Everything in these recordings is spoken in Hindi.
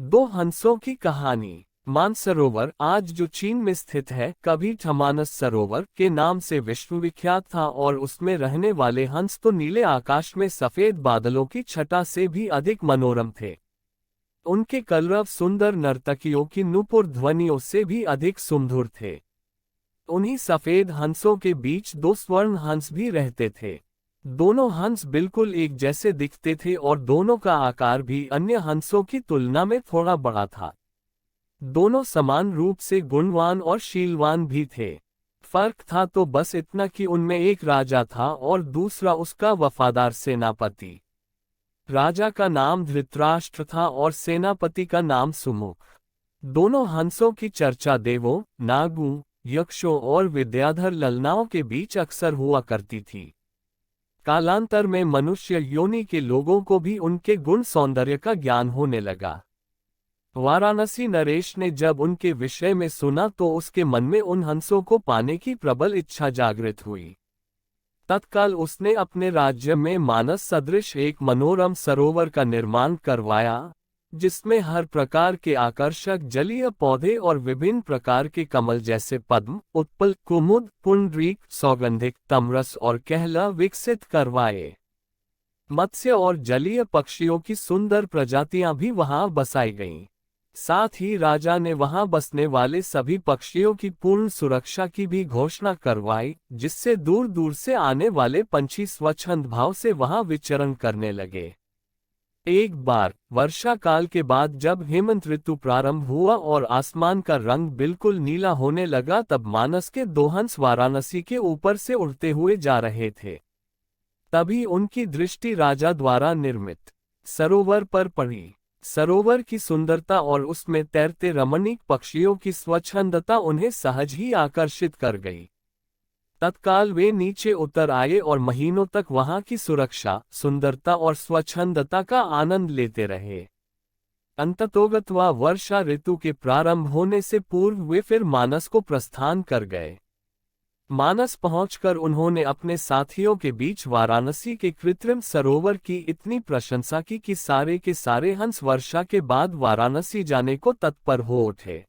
दो हंसों की कहानी। मानसरोवर आज जो चीन में स्थित है, कभी ठमानस सरोवर के नाम से विश्वविख्यात था और उसमें रहने वाले हंस तो नीले आकाश में सफेद बादलों की छटा से भी अधिक मनोरम थे। उनके कलरव सुंदर नर्तकियों की नुपुर ध्वनियों से भी अधिक सुमधुर थे। उन्हीं सफेद हंसों के बीच दो स्वर्ण हंस भी रहते थे। दोनों हंस बिल्कुल एक जैसे दिखते थे और दोनों का आकार भी अन्य हंसों की तुलना में थोड़ा बड़ा था। दोनों समान रूप से गुणवान और शीलवान भी थे। फर्क था तो बस इतना कि उनमें एक राजा था और दूसरा उसका वफादार सेनापति। राजा का नाम धृतराष्ट्र था और सेनापति का नाम सुमुख। दोनों हंसों की चर्चा देवों, नागों, यक्षों और विद्याधर ललनाओं के बीच अक्सर हुआ करती थी। कालांतर में मनुष्य योनि के लोगों को भी उनके गुण सौंदर्य का ज्ञान होने लगा। वाराणसी नरेश ने जब उनके विषय में सुना तो उसके मन में उन हंसों को पाने की प्रबल इच्छा जागृत हुई। तत्काल उसने अपने राज्य में मानस सदृश एक मनोरम सरोवर का निर्माण करवाया, जिसमें हर प्रकार के आकर्षक जलीय पौधे और विभिन्न प्रकार के कमल जैसे पद्म, उत्पल, कुमुद, पुंडरीक, सौगंधिक, तमरस और कहला विकसित करवाए। मत्स्य और जलीय पक्षियों की सुंदर प्रजातियां भी वहां बसाई गईं। साथ ही राजा ने वहां बसने वाले सभी पक्षियों की पूर्ण सुरक्षा की भी घोषणा करवाई, जिससे दूर दूर से आने वाले पंछी स्वच्छंद भाव से वहां विचरण करने लगे। एक बार वर्षा काल के बाद जब हेमंत ऋतु प्रारंभ हुआ और आसमान का रंग बिल्कुल नीला होने लगा, तब मानस के दो हंस वाराणसी के ऊपर से उड़ते हुए जा रहे थे। तभी उनकी दृष्टि राजा द्वारा निर्मित सरोवर पर पड़ी। सरोवर की सुंदरता और उसमें तैरते रमणीक पक्षियों की स्वच्छंदता उन्हें सहज ही आकर्षित कर गई। तत्काल वे नीचे उतर आए और महीनों तक वहां की सुरक्षा, सुंदरता और स्वच्छंदता का आनंद लेते रहे। अंततोगत्वा वर्षा ऋतु के प्रारंभ होने से पूर्व वे फिर मानस को प्रस्थान कर गए। मानस पहुंचकर उन्होंने अपने साथियों के बीच वाराणसी के कृत्रिम सरोवर की इतनी प्रशंसा की कि सारे के सारे हंस वर्षा के बाद वाराणसी जाने को तत्पर हो उठे।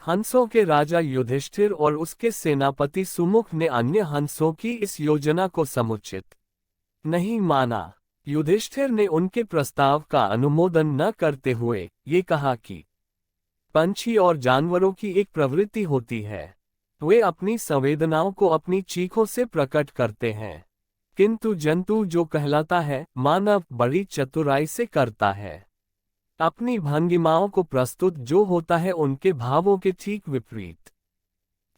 हंसों के राजा युधिष्ठिर और उसके सेनापति सुमुख ने अन्य हंसों की इस योजना को समुचित नहीं माना। युधिष्ठिर ने उनके प्रस्ताव का अनुमोदन न करते हुए ये कहा कि पंछी और जानवरों की एक प्रवृत्ति होती है, वे अपनी संवेदनाओं को अपनी चीखों से प्रकट करते हैं, किंतु जंतु जो कहलाता है मानव बड़ी चतुराई से करता है। अपनी भंगिमाओं को प्रस्तुत जो होता है उनके भावों के ठीक विपरीत।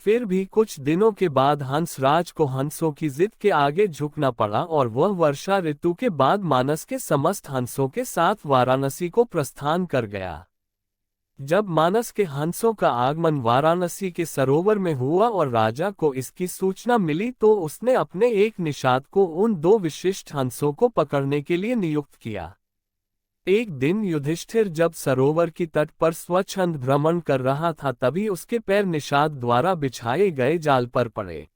फिर भी कुछ दिनों के बाद हंसराज को हंसों की जिद के आगे झुकना पड़ा और वह वर्षा ऋतु के बाद मानस के समस्त हंसों के साथ वाराणसी को प्रस्थान कर गया। जब मानस के हंसों का आगमन वाराणसी के सरोवर में हुआ और राजा को इसकी सूचना मिली तो उसने अपने एक निषाद को उन दो विशिष्ट हंसों को पकड़ने के लिए नियुक्त किया। एक दिन युधिष्ठिर जब सरोवर की तट पर स्वच्छंद भ्रमण कर रहा था, तभी उसके पैर निषाद द्वारा बिछाए गए जाल पर पड़े।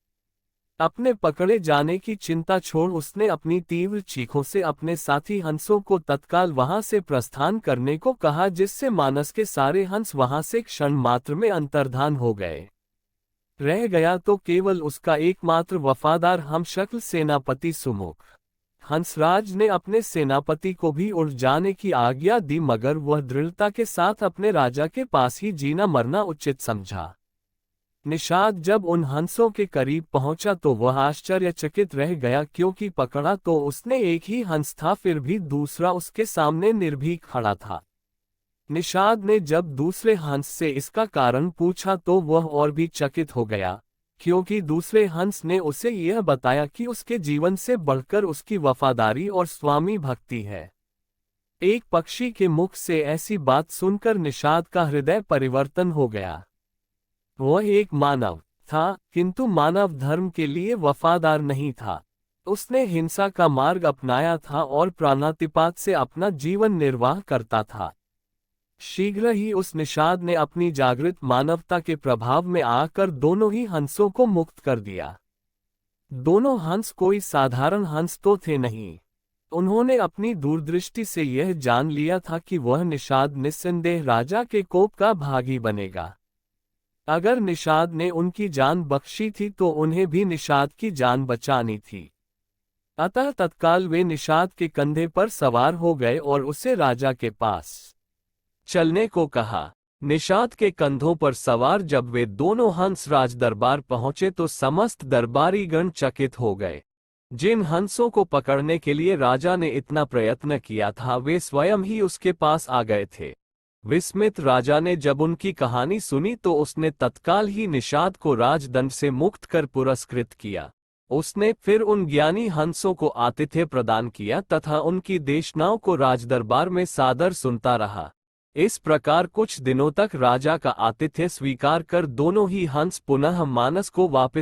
अपने पकड़े जाने की चिंता छोड़ उसने अपनी तीव्र चीखों से अपने साथी हंसों को तत्काल वहां से प्रस्थान करने को कहा, जिससे मानस के सारे हंस वहां से क्षण मात्र में अंतर्धान हो गए। रह गया तो केवल उसका एकमात्र वफादार हमशक्ल सेनापति सुमुख। हंसराज ने अपने सेनापति को भी उड़ जाने की आज्ञा दी, मगर वह दृढ़ता के साथ अपने राजा के पास ही जीना मरना उचित समझा। निषाद जब उन हंसों के करीब पहुंचा तो वह आश्चर्यचकित रह गया, क्योंकि पकड़ा तो उसने एक ही हंस था, फिर भी दूसरा उसके सामने निर्भीक खड़ा था। निषाद ने जब दूसरे हंस से इसका कारण पूछा तो वह और भी चकित हो गया, क्योंकि दूसरे हंस ने उसे यह बताया कि उसके जीवन से बढ़कर उसकी वफादारी और स्वामी भक्ति है। एक पक्षी के मुख से ऐसी बात सुनकर निषाद का हृदय परिवर्तन हो गया। वह एक मानव था, किंतु मानव धर्म के लिए वफादार नहीं था। उसने हिंसा का मार्ग अपनाया था और प्राणातिपात से अपना जीवन निर्वाह करता था। शीघ्र ही उस निषाद ने अपनी जागृत मानवता के प्रभाव में आकर दोनों ही हंसों को मुक्त कर दिया। दोनों हंस कोई साधारण हंस तो थे नहीं, उन्होंने अपनी दूरदृष्टि से यह जान लिया था कि वह निषाद निस्संदेह राजा के कोप का भागी बनेगा। अगर निषाद ने उनकी जान बख्शी थी तो उन्हें भी निषाद की जान बचानी थी। अतः तत्काल वे निषाद के कंधे पर सवार हो गए और उसे राजा के पास चलने को कहा। निषाद के कंधों पर सवार जब वे दोनों हंस राज दरबार पहुंचे तो समस्त दरबारीगण चकित हो गए। जिन हंसों को पकड़ने के लिए राजा ने इतना प्रयत्न किया था वे स्वयं ही उसके पास आ गए थे। विस्मित राजा ने जब उनकी कहानी सुनी तो उसने तत्काल ही निषाद को राजदंड से मुक्त कर पुरस्कृत किया। उसने फिर उन ज्ञानी हंसों को आतिथ्य प्रदान किया तथा उनकी देशनाओं को राजदरबार में सादर सुनता रहा। इस प्रकार कुछ दिनों तक राजा का आतिथ्य स्वीकार कर दोनों ही हंस पुनः मानस को वापस